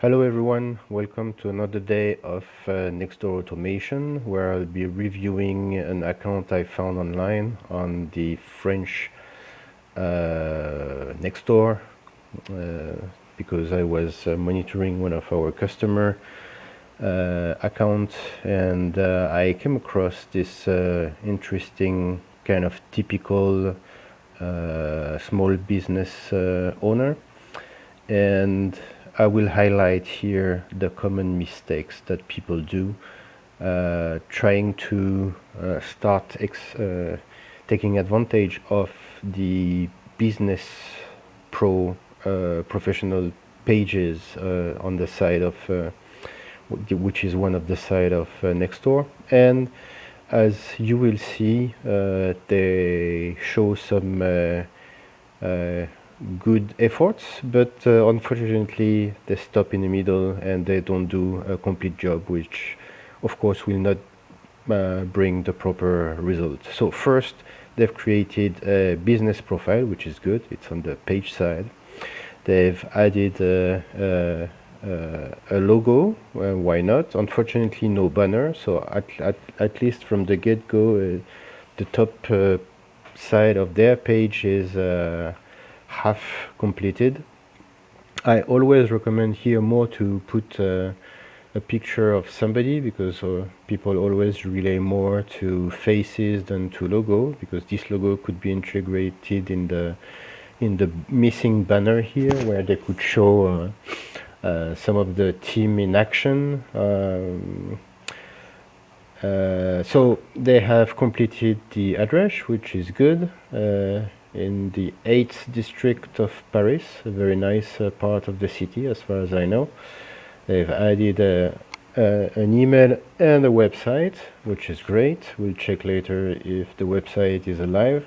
Hello everyone, welcome to another day of Nextdoor Automation, where I'll be reviewing an account I found online on the French Nextdoor because I was monitoring one of our customer accounts, and I came across this interesting kind of typical small business owner, and I will highlight here the common mistakes that people do trying to start taking advantage of the business professional pages on the side of which is one of the side of Nextdoor. And as you will see, they show some good efforts, but unfortunately they stop in the middle and they don't do a complete job, which of course will not bring the proper result. So first, they've created a business profile, which is good. It's on the page side. They've added a logo. Why not? Unfortunately, no banner. So at least from the get-go, the top side of their page is half completed. I always recommend here more to put a picture of somebody, because people always relay more to faces than to logo, because this logo could be integrated in the missing banner here, where they could show some of the team in action. So they have completed the address, which is good. In the 8th district of Paris, a very nice part of the city as far as I know. They've added an email and a website, which is great. We'll check later if the website is alive.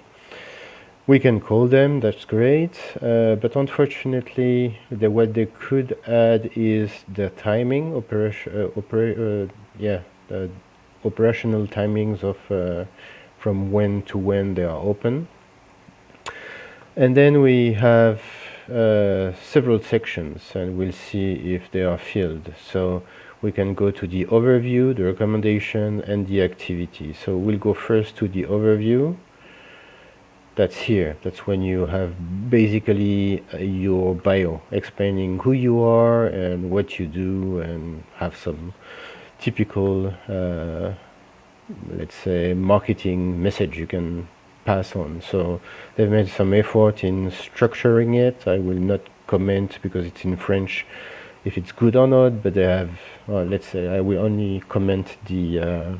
We can call them, that's great, but unfortunately what they could add is the timing, operational timings of from when to when they are open. And then we have several sections, and we'll see if they are filled. So we can go to the overview, the recommendation, and the activity. So we'll go first to the overview. That's here. That's when you have basically your bio, explaining who you are and what you do, and have some typical, let's say, marketing message you can pass on. So they've made some effort in structuring it. I will not comment because it's in French if it's good or not, but they have, let's say, I will only comment the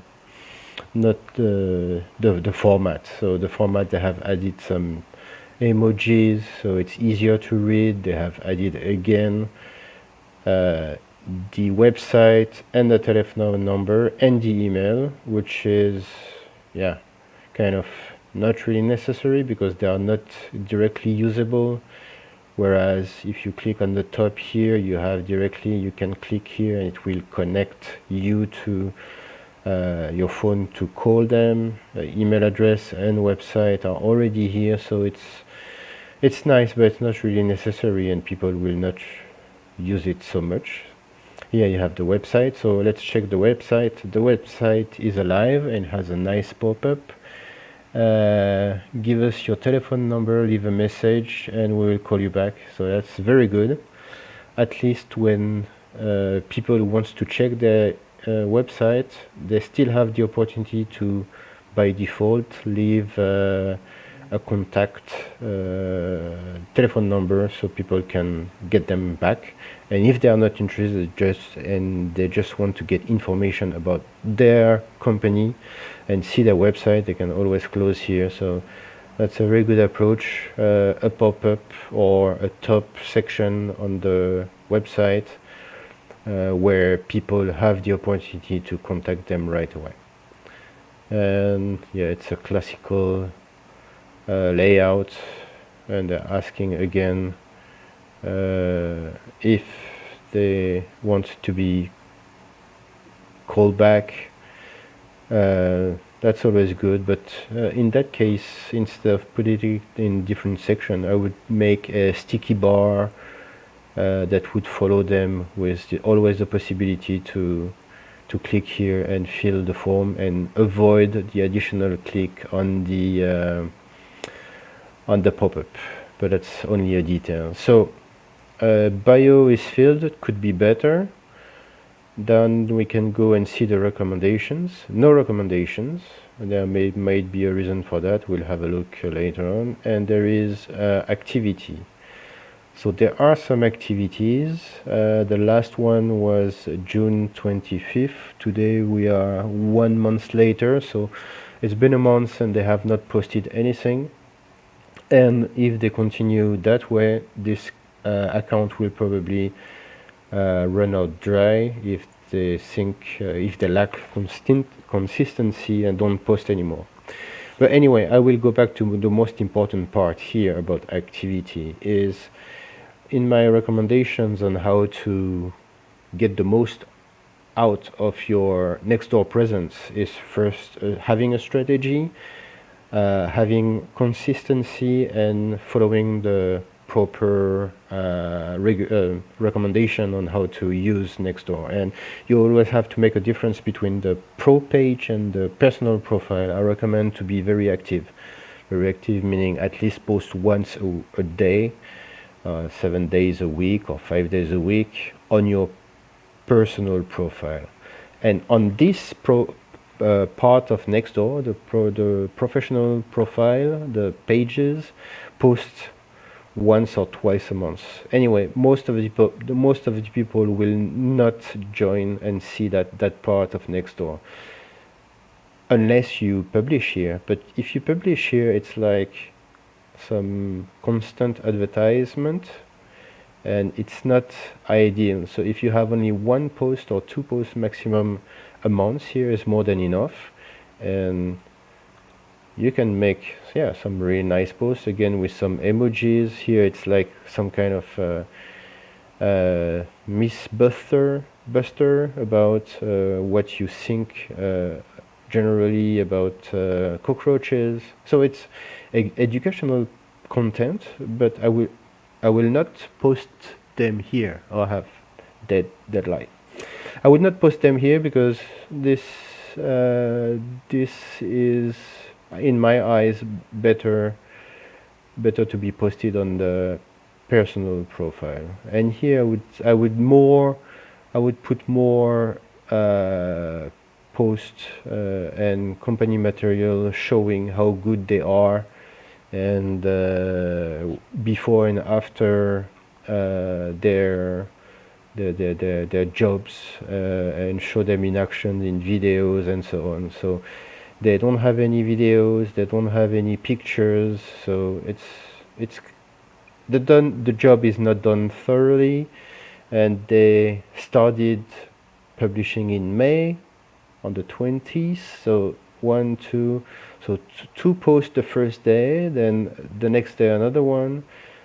not the format. So the format, they have added some emojis so it's easier to read. They have added again the website and the telephone number and the email, which is kind of not really necessary because they are not directly usable. Whereas if you click on the top here, you have directly, you can click here and it will connect you to your phone to call them. Email address and website are already here, so it's nice, but it's not really necessary and people will not use it so much. Here you have the website, so let's check the website. The website is alive and has a nice pop-up. Give us your telephone number, leave a message, and we will call you back. So that's very good. At least when people want to check their website, they still have the opportunity to, by default, leave a contact telephone number so people can get them back. And if they are not interested and they just want to get information about their company and see their website, they can always close here. So that's a very good approach. A pop-up or a top section on the website where people have the opportunity to contact them right away. And yeah, it's a classical layout, and they're asking again if they want to be called back. That's always good, but in that case, instead of putting it in different section, I would make a sticky bar that would follow them, with always the possibility to click here and fill the form and avoid the additional click on the pop-up. But that's only a detail. So bio is filled. It could be better. Then we can go and see the recommendations. No recommendations. There might be a reason for that. We'll have a look later on. And there is activity. So there are some activities. The last one was June 25th. Today we are 1 month later, so it's been a month and they have not posted anything. And if they continue that way, this account will probably run out dry if they think if they lack consistency and don't post anymore. But anyway, I will go back to the most important part here about activity. Is in my recommendations on how to get the most out of your Nextdoor presence is first having a strategy, having consistency, and following the proper recommendation on how to use Nextdoor. And you always have to make a difference between the pro page and the personal profile. I recommend to be very active meaning at least post once a day, 7 days a week or 5 days a week on your personal profile. And on this part of Nextdoor, the professional profile, the pages, post once or twice a month. Anyway, most of the people will not join and see that part of Nextdoor unless you publish here. But if you publish here, it's like some constant advertisement, and it's not ideal. So if you have only 1 post or 2 posts maximum a month, here is more than enough, and you can make some really nice posts again with some emojis. Here it's like some kind of mythbuster about what you think generally about cockroaches. So it's educational content, but I will not post them here. I'll have deadline. I would not post them here because this is, in my eyes, better to be posted on the personal profile. And here I would put more post and company material showing how good they are, and before and after their jobs, and show them in action in videos and so on. So they don't have any videos, they don't have any pictures, so the job is not done thoroughly. And they started publishing in May on the 20th, so 2 posts the first day, then the next day another one,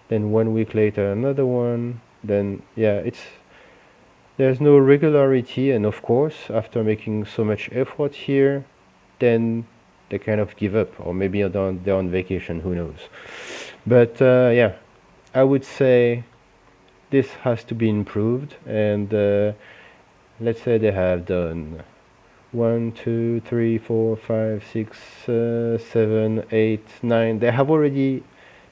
then 1 week later another one, then there's no regularity. And of course, after making so much effort here, then they kind of give up, or maybe they're on vacation, who knows. But I would say this has to be improved. And let's say they have done 1, 2, 3, 4, 5, 6, 7, 8, 9. They have already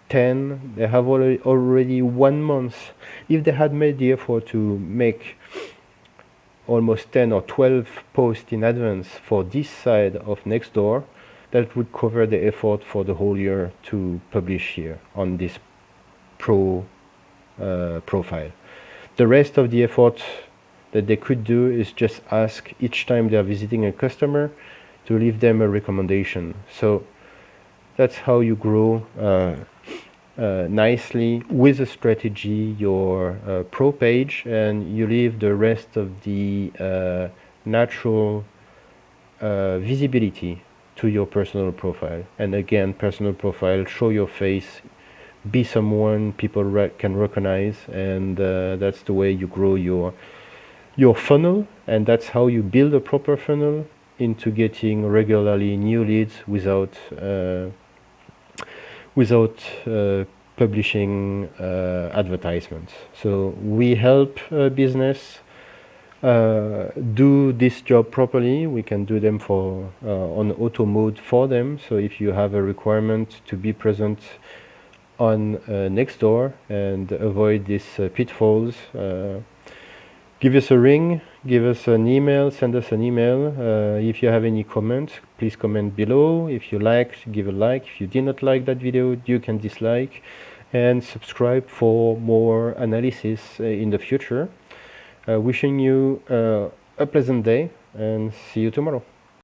10. They have already 1 month. If they had made the effort to make almost 10 or 12 posts in advance for this side of Nextdoor, that would cover the effort for the whole year to publish here on this profile. The rest of the effort that they could do is just ask each time they are visiting a customer to leave them a recommendation. So that's how you grow nicely with a strategy your pro page, and you leave the rest of the natural visibility to your personal profile. And again, personal profile, show your face, be someone people can recognize, and that's the way you grow your funnel. And that's how you build a proper funnel into getting regularly new leads without publishing advertisements. So we help business do this job properly. We can do them for on auto mode for them. So if you have a requirement to be present on Nextdoor and avoid these pitfalls, give us a ring, give us an email, send us an email. If you have any comments, please comment below. If you liked, give a like. If you did not like that video, you can dislike, and subscribe for more analysis in the future. Wishing you a pleasant day, and see you tomorrow.